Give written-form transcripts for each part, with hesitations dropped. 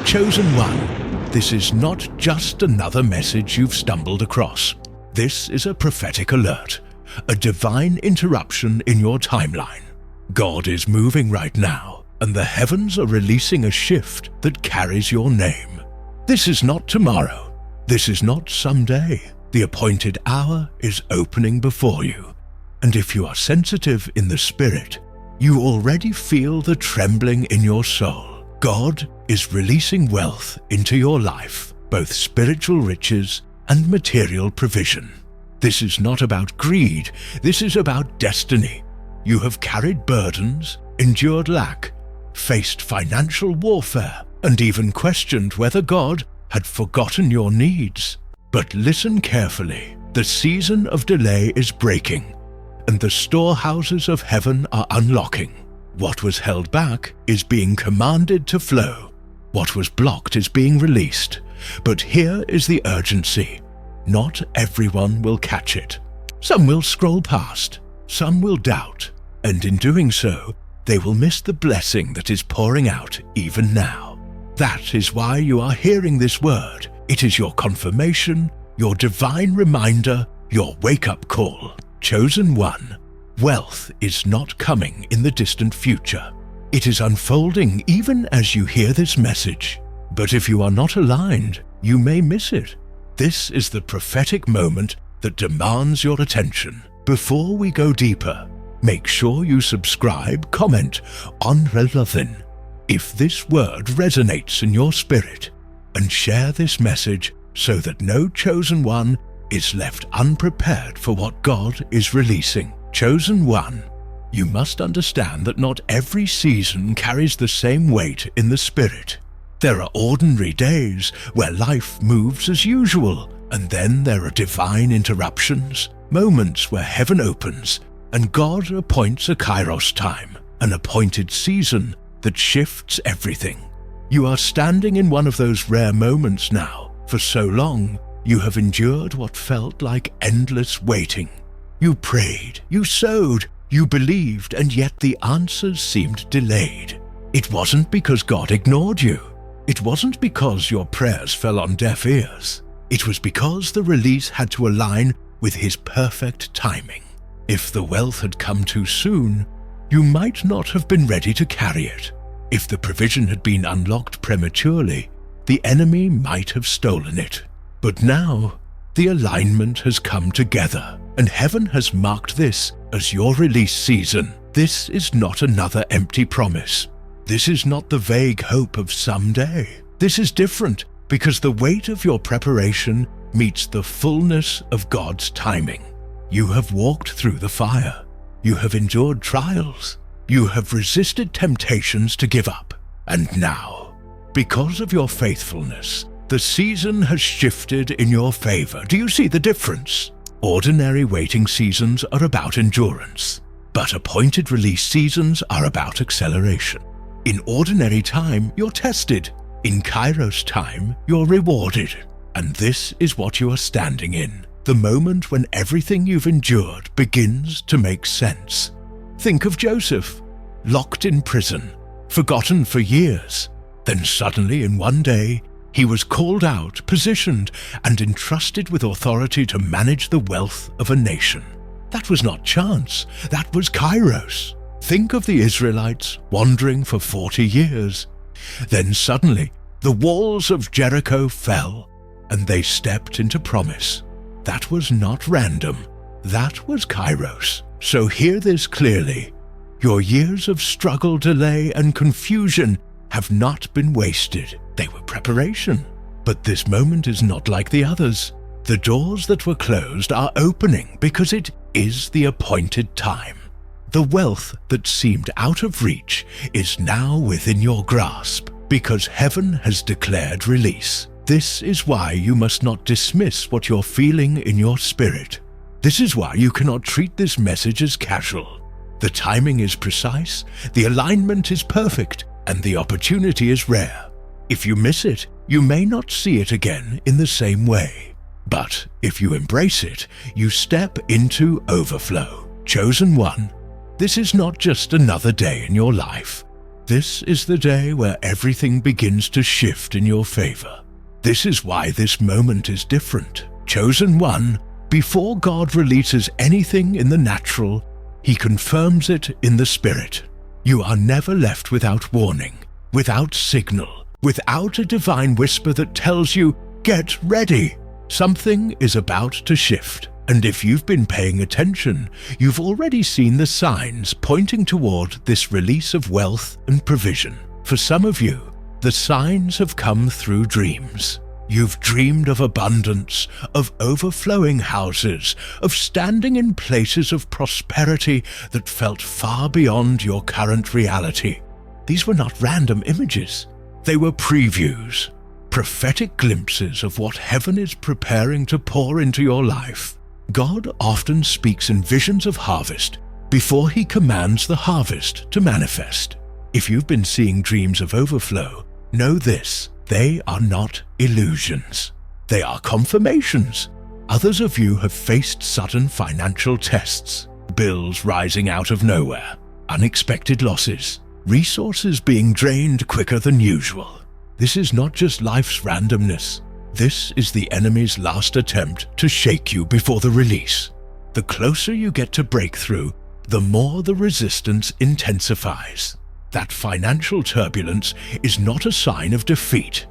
Chosen one, this is not just another message you've stumbled across. This is a prophetic alert, a divine interruption in your timeline. God is moving right now, and the heavens are releasing a shift that carries your name. This is not tomorrow. This is not someday. The appointed hour is opening before you. And if you are sensitive in the spirit, you already feel the trembling in your soul. God is releasing wealth into your life, both spiritual riches and material provision. This is not about greed. This is about destiny. You have carried burdens, endured lack, faced financial warfare, and even questioned whether God had forgotten your needs. But listen carefully. The season of delay is breaking, and the storehouses of heaven are unlocking. What was held back is being commanded to flow. What was blocked is being released. But here is the urgency. Not everyone will catch it. Some will scroll past. Some will doubt. And in doing so, they will miss the blessing that is pouring out even now. That is why you are hearing this word. It is your confirmation, your divine reminder, your wake-up call. Chosen one, wealth is not coming in the distant future. It is unfolding even as you hear this message. But if you are not aligned, you may miss it. This is the prophetic moment that demands your attention. Before we go deeper, make sure you subscribe, comment on Relovin if this word resonates in your spirit, and share this message so that no chosen one is left unprepared for what God is releasing. Chosen one, you must understand that not every season carries the same weight in the spirit. There are ordinary days where life moves as usual, and then there are divine interruptions, moments where heaven opens, and God appoints a kairos time, an appointed season that shifts everything. You are standing in one of those rare moments now. For so long, you have endured what felt like endless waiting. You prayed, you sowed, you believed, and yet the answers seemed delayed. It wasn't because God ignored you. It wasn't because your prayers fell on deaf ears. It was because the release had to align with His perfect timing. If the wealth had come too soon, you might not have been ready to carry it. If the provision had been unlocked prematurely, the enemy might have stolen it. But now, the alignment has come together, and heaven has marked this as your release season. This is not another empty promise. This is not the vague hope of someday. This is different because the weight of your preparation meets the fullness of God's timing. You have walked through the fire. You have endured trials. You have resisted temptations to give up. And now, because of your faithfulness, the season has shifted in your favor. Do you see the difference? Ordinary waiting seasons are about endurance, but appointed release seasons are about acceleration. In ordinary time, you're tested. In kairos time, you're rewarded. And this is what you are standing in. The moment when everything you've endured begins to make sense. Think of Joseph, locked in prison, forgotten for years. Then suddenly in one day, he was called out, positioned, and entrusted with authority to manage the wealth of a nation. That was not chance, that was kairos. Think of the Israelites wandering for 40 years. Then suddenly, the walls of Jericho fell, and they stepped into promise. That was not random, that was kairos. So hear this clearly. Your years of struggle, delay, and confusion have not been wasted. They were preparation. But this moment is not like the others. The doors that were closed are opening because it is the appointed time. The wealth that seemed out of reach is now within your grasp because heaven has declared release. This is why you must not dismiss what you're feeling in your spirit. This is why you cannot treat this message as casual. The timing is precise, the alignment is perfect, and the opportunity is rare. If you miss it, you may not see it again in the same way. But if you embrace it, you step into overflow. Chosen one, this is not just another day in your life. This is the day where everything begins to shift in your favor. This is why this moment is different. Chosen one, before God releases anything in the natural, He confirms it in the Spirit. You are never left without warning, without signal, without a divine whisper that tells you, "Get ready." Something is about to shift. And if you've been paying attention, you've already seen the signs pointing toward this release of wealth and provision. For some of you, the signs have come through dreams. You've dreamed of abundance, of overflowing houses, of standing in places of prosperity that felt far beyond your current reality. These were not random images. They were previews, prophetic glimpses of what heaven is preparing to pour into your life. God often speaks in visions of harvest before He commands the harvest to manifest. If you've been seeing dreams of overflow, know this: they are not illusions. They are confirmations. Others of you have faced sudden financial tests, bills rising out of nowhere, unexpected losses, resources being drained quicker than usual. This is not just life's randomness. This is the enemy's last attempt to shake you before the release. The closer you get to breakthrough, the more the resistance intensifies. That financial turbulence is not a sign of defeat.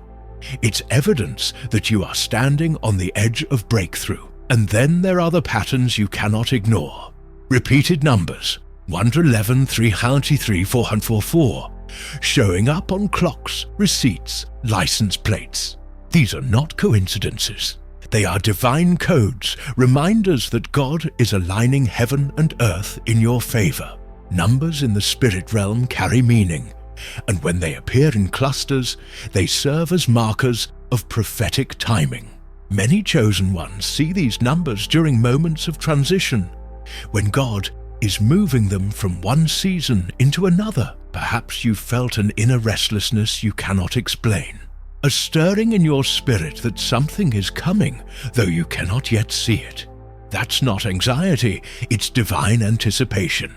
It's evidence that you are standing on the edge of breakthrough. And then there are the patterns you cannot ignore. Repeated numbers, 111, 393, 444, showing up on clocks, receipts, license plates. These are not coincidences. They are divine codes, reminders that God is aligning heaven and earth in your favor. Numbers in the spirit realm carry meaning, and when they appear in clusters, they serve as markers of prophetic timing. Many chosen ones see these numbers during moments of transition, when God is moving them from one season into another. Perhaps you've felt an inner restlessness you cannot explain. A stirring in your spirit that something is coming, though you cannot yet see it. That's not anxiety, it's divine anticipation.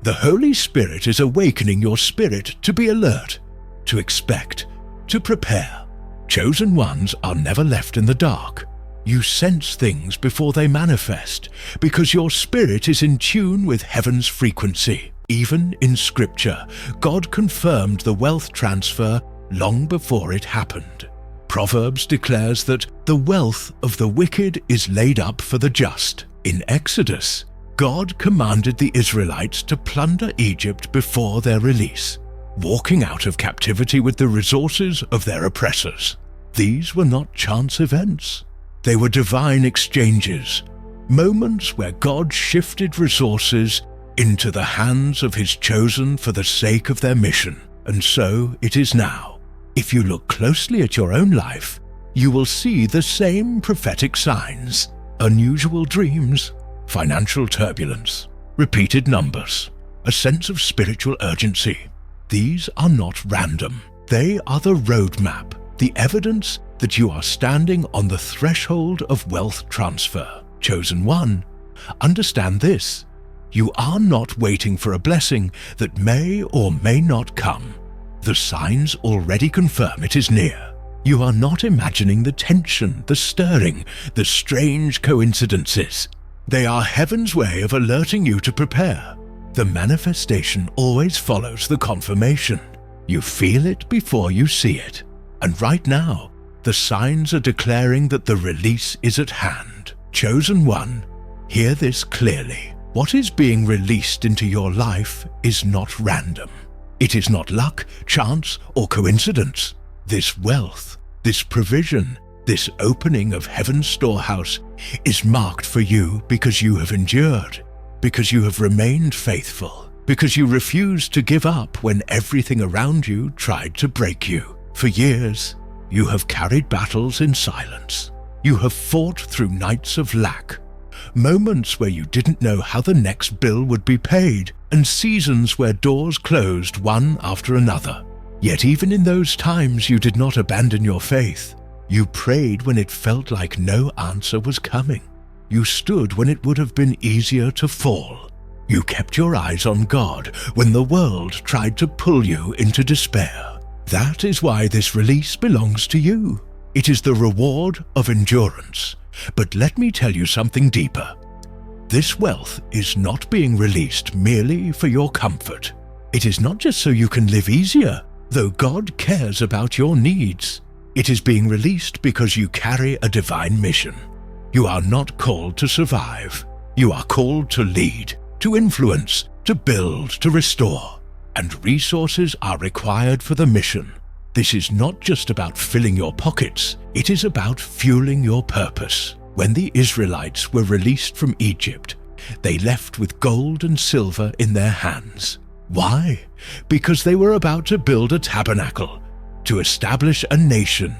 The Holy Spirit is awakening your spirit to be alert, to expect, to prepare. Chosen ones are never left in the dark. You sense things before they manifest, because your spirit is in tune with heaven's frequency. Even in Scripture, God confirmed the wealth transfer long before it happened. Proverbs declares that the wealth of the wicked is laid up for the just. In Exodus, God commanded the Israelites to plunder Egypt before their release, walking out of captivity with the resources of their oppressors. These were not chance events. They were divine exchanges, moments where God shifted resources into the hands of His chosen for the sake of their mission. And so it is now. If you look closely at your own life, you will see the same prophetic signs: unusual dreams, financial turbulence, repeated numbers, a sense of spiritual urgency. These are not random. They are the roadmap, the evidence that you are standing on the threshold of wealth transfer. Chosen one, understand this: you are not waiting for a blessing that may or may not come. The signs already confirm it is near. You are not imagining the tension, the stirring, the strange coincidences. They are heaven's way of alerting you to prepare. The manifestation always follows the confirmation. You feel it before you see it. And right now, the signs are declaring that the release is at hand. Chosen one, hear this clearly. What is being released into your life is not random. It is not luck, chance, or coincidence. This wealth, this provision, this opening of heaven's storehouse is marked for you because you have endured, because you have remained faithful, because you refused to give up when everything around you tried to break you. For years, you have carried battles in silence. You have fought through nights of lack, moments where you didn't know how the next bill would be paid, and seasons where doors closed one after another. Yet even in those times you did not abandon your faith. You prayed when it felt like no answer was coming. You stood when it would have been easier to fall. You kept your eyes on God when the world tried to pull you into despair. That is why this release belongs to you. It is the reward of endurance. But let me tell you something deeper. This wealth is not being released merely for your comfort. It is not just so you can live easier, though God cares about your needs. It is being released because you carry a divine mission. You are not called to survive. You are called to lead, to influence, to build, to restore. And resources are required for the mission. This is not just about filling your pockets, it is about fueling your purpose. When the Israelites were released from Egypt, they left with gold and silver in their hands. Why? Because they were about to build a tabernacle, to establish a nation,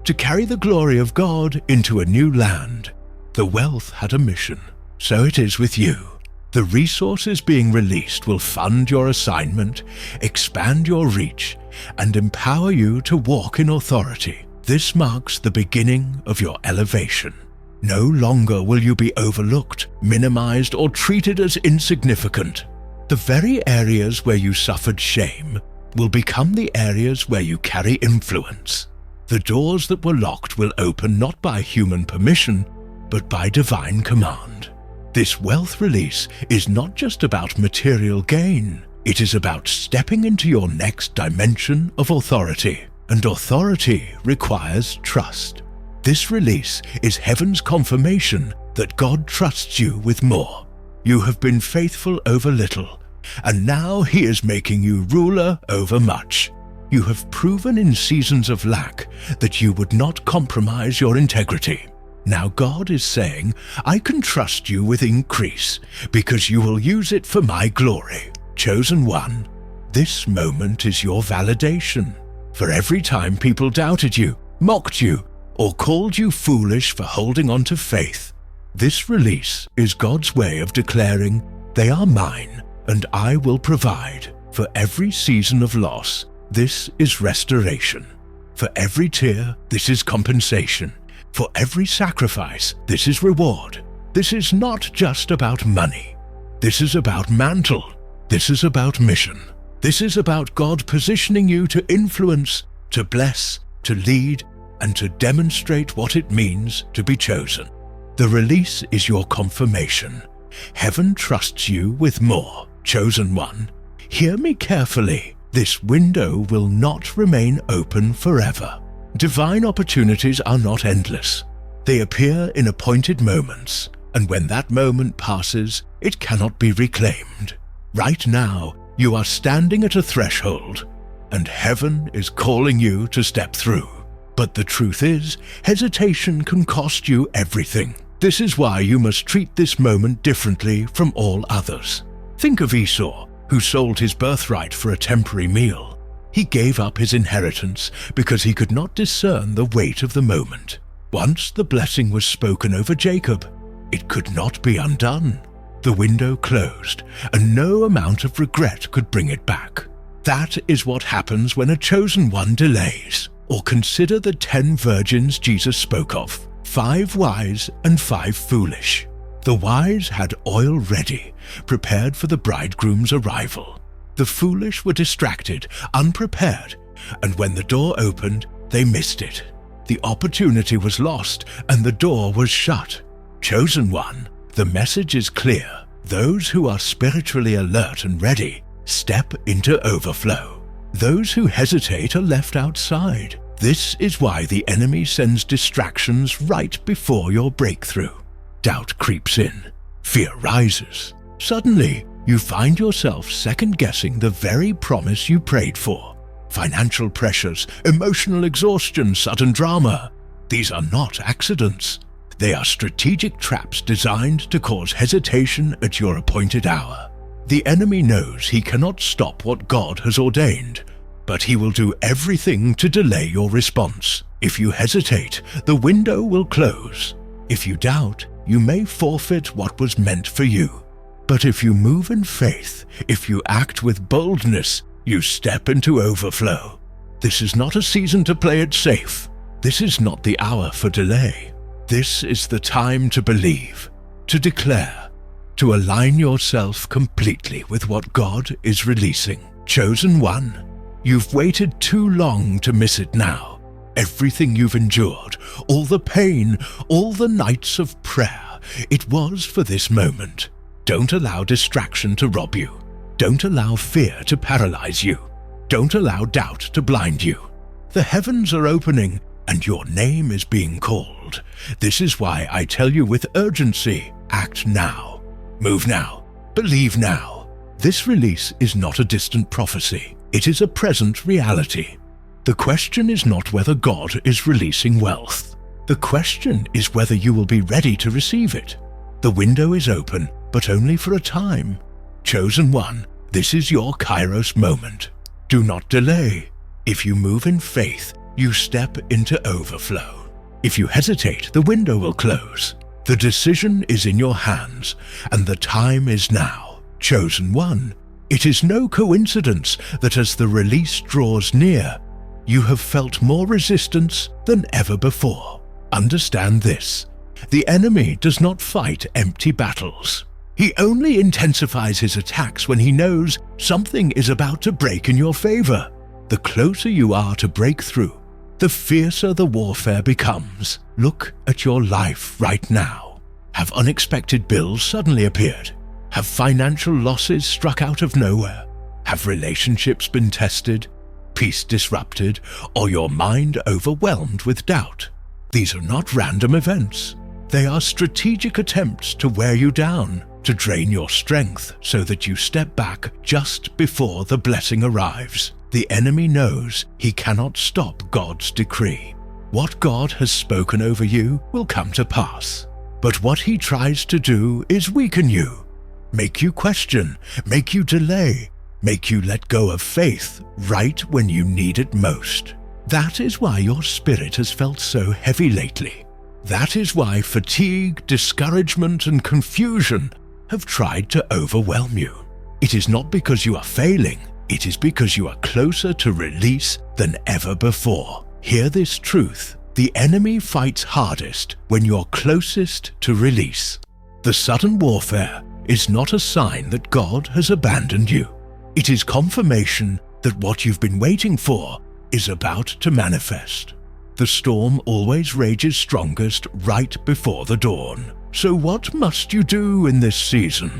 to carry the glory of God into a new land. The wealth had a mission. So it is with you. The resources being released will fund your assignment, expand your reach, and empower you to walk in authority. This marks the beginning of your elevation. No longer will you be overlooked, minimized, or treated as insignificant. The very areas where you suffered shame will become the areas where you carry influence. The doors that were locked will open not by human permission, but by divine command. This wealth release is not just about material gain. It is about stepping into your next dimension of authority. And authority requires trust. This release is heaven's confirmation that God trusts you with more. You have been faithful over little, and now He is making you ruler over much. You have proven in seasons of lack that you would not compromise your integrity. Now God is saying, I can trust you with increase because you will use it for my glory. Chosen one, this moment is your validation. For every time people doubted you, mocked you, or called you foolish for holding on to faith, this release is God's way of declaring, they are mine and I will provide. For every season of loss, this is restoration. For every tear, this is compensation. For every sacrifice, this is reward. This is not just about money. This is about mantle. This is about mission. This is about God positioning you to influence, to bless, to lead, and to demonstrate what it means to be chosen. The release is your confirmation. Heaven trusts you with more. Chosen one, hear me carefully. This window will not remain open forever. Divine opportunities are not endless. They appear in appointed moments, and when that moment passes, it cannot be reclaimed. Right now, you are standing at a threshold, and heaven is calling you to step through. But the truth is, hesitation can cost you everything. This is why you must treat this moment differently from all others. Think of Esau, who sold his birthright for a temporary meal. He gave up his inheritance because he could not discern the weight of the moment. Once the blessing was spoken over Jacob, it could not be undone. The window closed, and no amount of regret could bring it back. That is what happens when a chosen one delays. Or consider the 10 virgins Jesus spoke of, 5 wise and 5 foolish. The wise had oil ready, prepared for the bridegroom's arrival. The foolish were distracted, unprepared, and when the door opened, they missed it. The opportunity was lost, and the door was shut. Chosen one, the message is clear. Those who are spiritually alert and ready step into overflow. Those who hesitate are left outside. This is why the enemy sends distractions right before your breakthrough. Doubt creeps in. Fear rises. Suddenly, you find yourself second-guessing the very promise you prayed for. Financial pressures, emotional exhaustion, sudden drama. These are not accidents. They are strategic traps designed to cause hesitation at your appointed hour. The enemy knows he cannot stop what God has ordained, but he will do everything to delay your response. If you hesitate, the window will close. If you doubt, you may forfeit what was meant for you. But if you move in faith, if you act with boldness, you step into overflow. This is not a season to play it safe. This is not the hour for delay. This is the time to believe, to declare, to align yourself completely with what God is releasing. Chosen one, you've waited too long to miss it now. Everything you've endured, all the pain, all the nights of prayer, it was for this moment. Don't allow distraction to rob you. Don't allow fear to paralyze you. Don't allow doubt to blind you. The heavens are opening and your name is being called. This is why I tell you with urgency, act now. Move now. Believe now. This release is not a distant prophecy. It is a present reality. The question is not whether God is releasing wealth. The question is whether you will be ready to receive it. The window is open, but only for a time. Chosen one, this is your Kairos moment. Do not delay. If you move in faith, you step into overflow. If you hesitate, the window will close. The decision is in your hands, and the time is now. Chosen one, it is no coincidence that as the release draws near, you have felt more resistance than ever before. Understand this. The enemy does not fight empty battles. He only intensifies his attacks when he knows something is about to break in your favor. The closer you are to breakthrough, the fiercer the warfare becomes. Look at your life right now. Have unexpected bills suddenly appeared? Have financial losses struck out of nowhere? Have relationships been tested, peace disrupted, or your mind overwhelmed with doubt? These are not random events. They are strategic attempts to wear you down, to drain your strength so that you step back just before the blessing arrives. The enemy knows he cannot stop God's decree. What God has spoken over you will come to pass. But what he tries to do is weaken you, make you question, make you delay, make you let go of faith right when you need it most. That is why your spirit has felt so heavy lately. That is why fatigue, discouragement, and confusion have tried to overwhelm you. It is not because you are failing, it is because you are closer to release than ever before. Hear this truth. The enemy fights hardest when you're closest to release. The sudden warfare is not a sign that God has abandoned you. It is confirmation that what you've been waiting for is about to manifest. The storm always rages strongest right before the dawn. So what must you do in this season?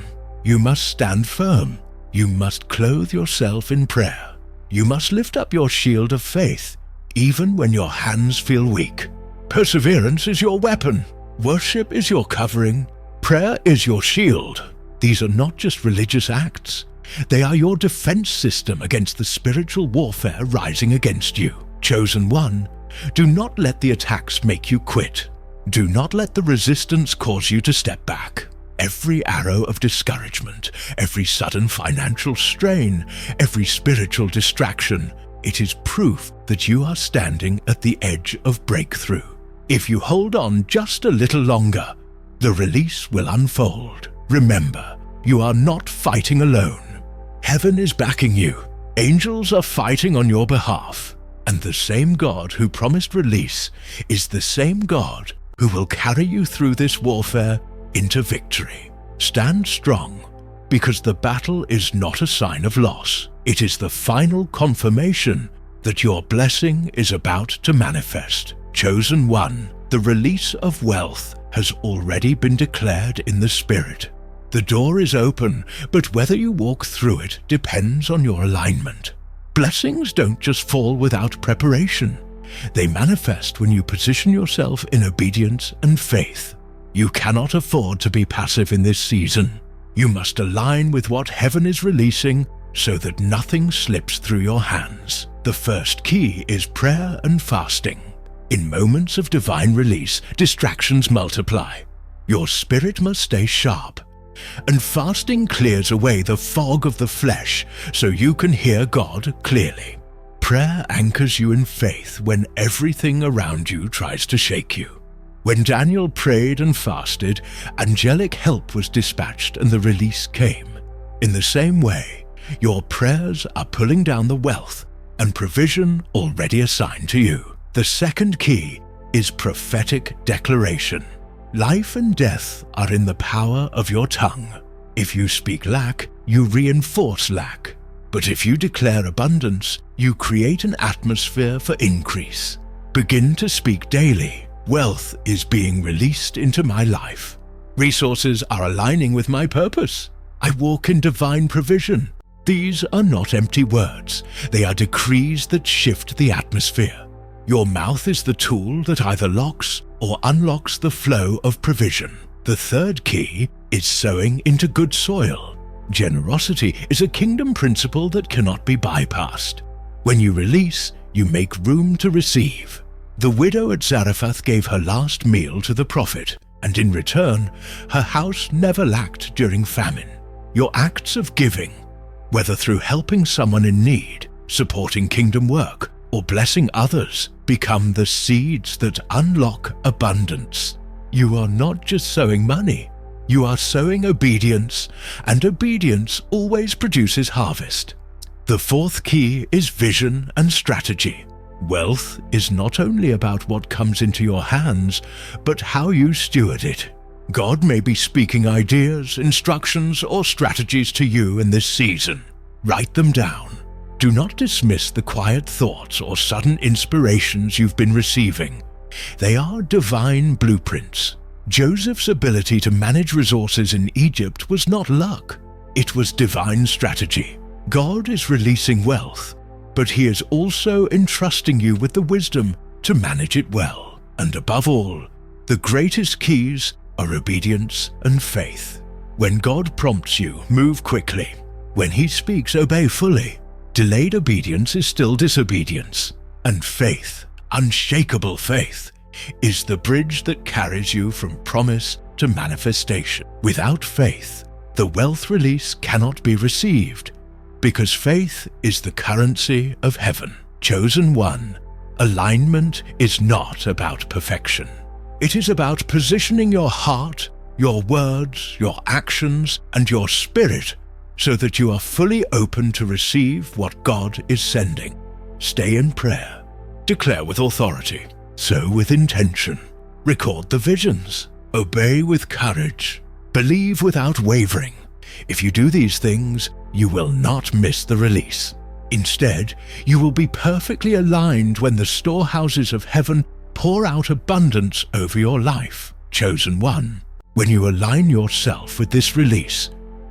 You must stand firm. You must clothe yourself in prayer. You must lift up your shield of faith, even when your hands feel weak. Perseverance is your weapon. Worship is your covering. Prayer is your shield. These are not just religious acts. They are your defense system against the spiritual warfare rising against you. Chosen one, do not let the attacks make you quit. Do not let the resistance cause you to step back. Every arrow of discouragement, every sudden financial strain, every spiritual distraction, it is proof that you are standing at the edge of breakthrough. If you hold on just a little longer, the release will unfold. Remember, you are not fighting alone. Heaven is backing you. Angels are fighting on your behalf. And the same God who promised release is the same God who will carry you through this warfare into victory. Stand strong, because the battle is not a sign of loss. It is the final confirmation that your blessing is about to manifest. Chosen one, the release of wealth has already been declared in the Spirit. The door is open, but whether you walk through it depends on your alignment. Blessings don't just fall without preparation. They manifest when you position yourself in obedience and faith. You cannot afford to be passive in this season. You must align with what heaven is releasing so that nothing slips through your hands. The first key is prayer and fasting. In moments of divine release, distractions multiply. Your spirit must stay sharp. And fasting clears away the fog of the flesh so you can hear God clearly. Prayer anchors you in faith when everything around you tries to shake you. When Daniel prayed and fasted, angelic help was dispatched and the release came. In the same way, your prayers are pulling down the wealth and provision already assigned to you. The second key is prophetic declaration. Life and death are in the power of your tongue. If you speak lack, you reinforce lack. But if you declare abundance, you create an atmosphere for increase. Begin to speak daily. Wealth is being released into my life. Resources are aligning with my purpose. I walk in divine provision. These are not empty words. They are decrees that shift the atmosphere. Your mouth is the tool that either locks or unlocks the flow of provision. The third key is sowing into good soil. Generosity is a kingdom principle that cannot be bypassed. When you release, you make room to receive. The widow at Zarephath gave her last meal to the prophet, and in return, her house never lacked during famine. Your acts of giving, whether through helping someone in need, supporting kingdom work, or blessing others, become the seeds that unlock abundance. You are not just sowing money, you are sowing obedience, and obedience always produces harvest. The fourth key is vision and strategy. Wealth is not only about what comes into your hands, but how you steward it. God may be speaking ideas, instructions, or strategies to you in this season. Write them down. Do not dismiss the quiet thoughts or sudden inspirations you've been receiving. They are divine blueprints. Joseph's ability to manage resources in Egypt was not luck. It was divine strategy. God is releasing wealth, but He is also entrusting you with the wisdom to manage it well. And above all, the greatest keys are obedience and faith. When God prompts you, move quickly. When He speaks, obey fully. Delayed obedience is still disobedience. And faith, unshakable faith, is the bridge that carries you from promise to manifestation. Without faith, the wealth release cannot be received, because faith is the currency of heaven. Chosen one, alignment is not about perfection. It is about positioning your heart, your words, your actions, and your spirit so that you are fully open to receive what God is sending. Stay in prayer. Declare with authority. Sow with intention. Record the visions. Obey with courage. Believe without wavering. If you do these things, you will not miss the release. Instead, you will be perfectly aligned when the storehouses of heaven pour out abundance over your life. Chosen one, when you align yourself with this release,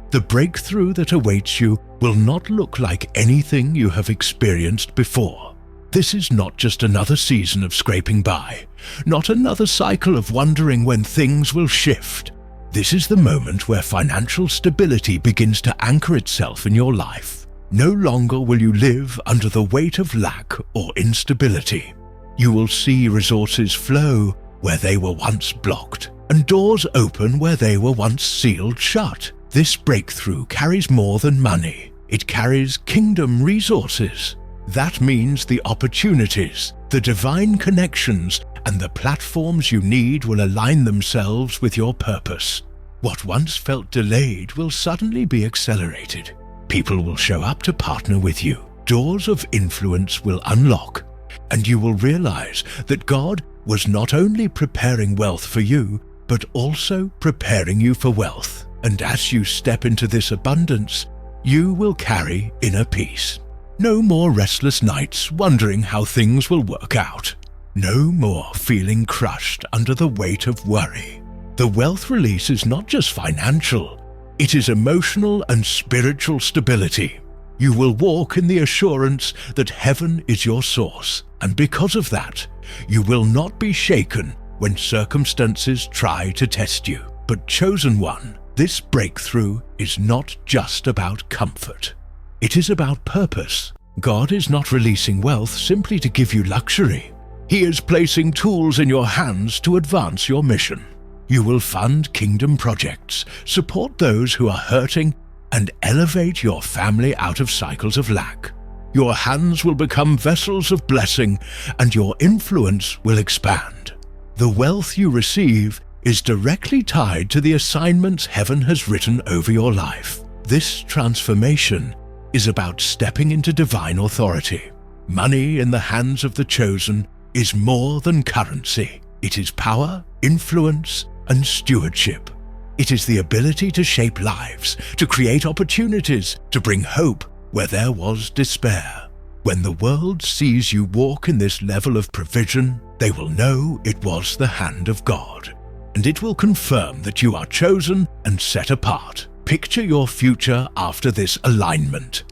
the breakthrough that awaits you will not look like anything you have experienced before. This is not just another season of scraping by, not another cycle of wondering when things will shift. This is the moment where financial stability begins to anchor itself in your life. No longer will you live under the weight of lack or instability. You will see resources flow where they were once blocked, and doors open where they were once sealed shut. This breakthrough carries more than money. It carries kingdom resources. That means the opportunities, the divine connections, and the platforms you need will align themselves with your purpose. What once felt delayed will suddenly be accelerated. People will show up to partner with you. Doors of influence will unlock, and you will realize that God was not only preparing wealth for you, but also preparing you for wealth. And as you step into this abundance, you will carry inner peace. No more restless nights wondering how things will work out. No more feeling crushed under the weight of worry. The wealth release is not just financial, it is emotional and spiritual stability. You will walk in the assurance that heaven is your source, and because of that, you will not be shaken when circumstances try to test you. But chosen one, this breakthrough is not just about comfort. It is about purpose. God is not releasing wealth simply to give you luxury. He is placing tools in your hands to advance your mission. You will fund kingdom projects, support those who are hurting, and elevate your family out of cycles of lack. Your hands will become vessels of blessing, and your influence will expand. The wealth you receive is directly tied to the assignments heaven has written over your life. This transformation is about stepping into divine authority. Money in the hands of the chosen is more than currency. It is power, influence, and stewardship. It is the ability to shape lives, to create opportunities, to bring hope where there was despair. When the world sees you walk in this level of provision, they will know it was the hand of God, and it will confirm that you are chosen and set apart. Picture your future after this alignment.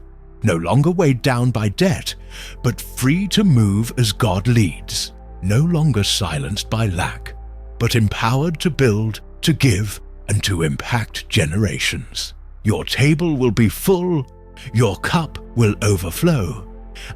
No longer weighed down by debt, but free to move as God leads. No longer silenced by lack, but empowered to build, to give, and to impact generations. Your table will be full, your cup will overflow,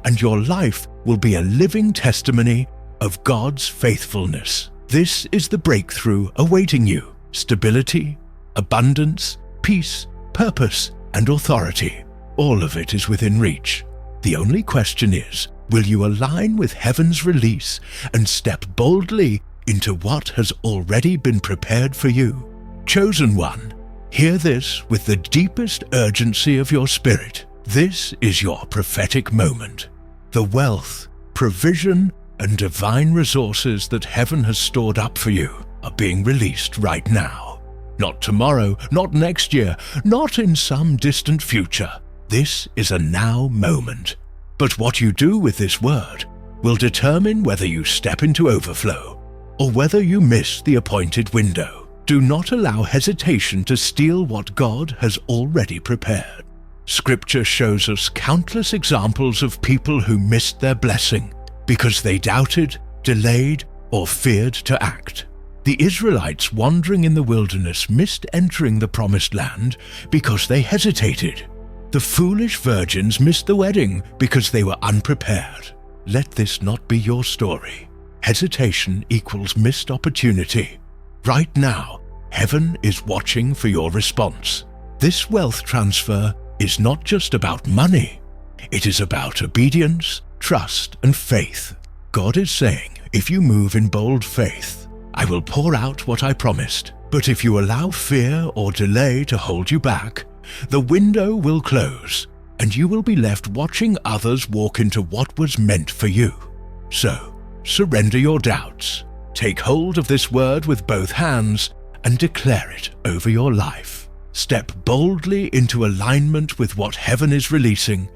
and your life will be a living testimony of God's faithfulness. This is the breakthrough awaiting you: stability, abundance, peace, purpose, and authority. All of it is within reach. The only question is, will you align with heaven's release and step boldly into what has already been prepared for you? Chosen one, hear this with the deepest urgency of your spirit. This is your prophetic moment. The wealth, provision, and divine resources that heaven has stored up for you are being released right now. Not tomorrow, not next year, not in some distant future. This is a now moment. But what you do with this word will determine whether you step into overflow or whether you miss the appointed window. Do not allow hesitation to steal what God has already prepared. Scripture shows us countless examples of people who missed their blessing because they doubted, delayed, or feared to act. The Israelites wandering in the wilderness missed entering the promised land because they hesitated. The foolish virgins missed the wedding because they were unprepared. Let this not be your story. Hesitation equals missed opportunity. Right now, heaven is watching for your response. This wealth transfer is not just about money. It is about obedience, trust, and faith. God is saying, if you move in bold faith, I will pour out what I promised. But if you allow fear or delay to hold you back, the window will close, and you will be left watching others walk into what was meant for you. So, surrender your doubts. Take hold of this word with both hands and declare it over your life. Step boldly into alignment with what heaven is releasing,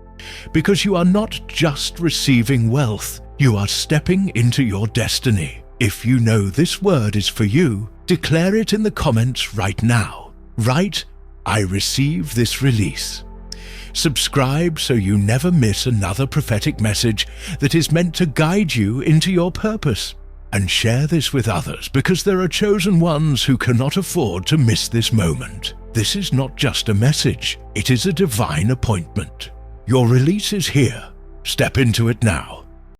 because you are not just receiving wealth, you are stepping into your destiny. If you know this word is for you, declare it in the comments right now. Write, I receive this release. Subscribe so you never miss another prophetic message that is meant to guide you into your purpose. And share this with others, because there are chosen ones who cannot afford to miss this moment. This is not just a message, it is a divine appointment. Your release is here. Step into it now.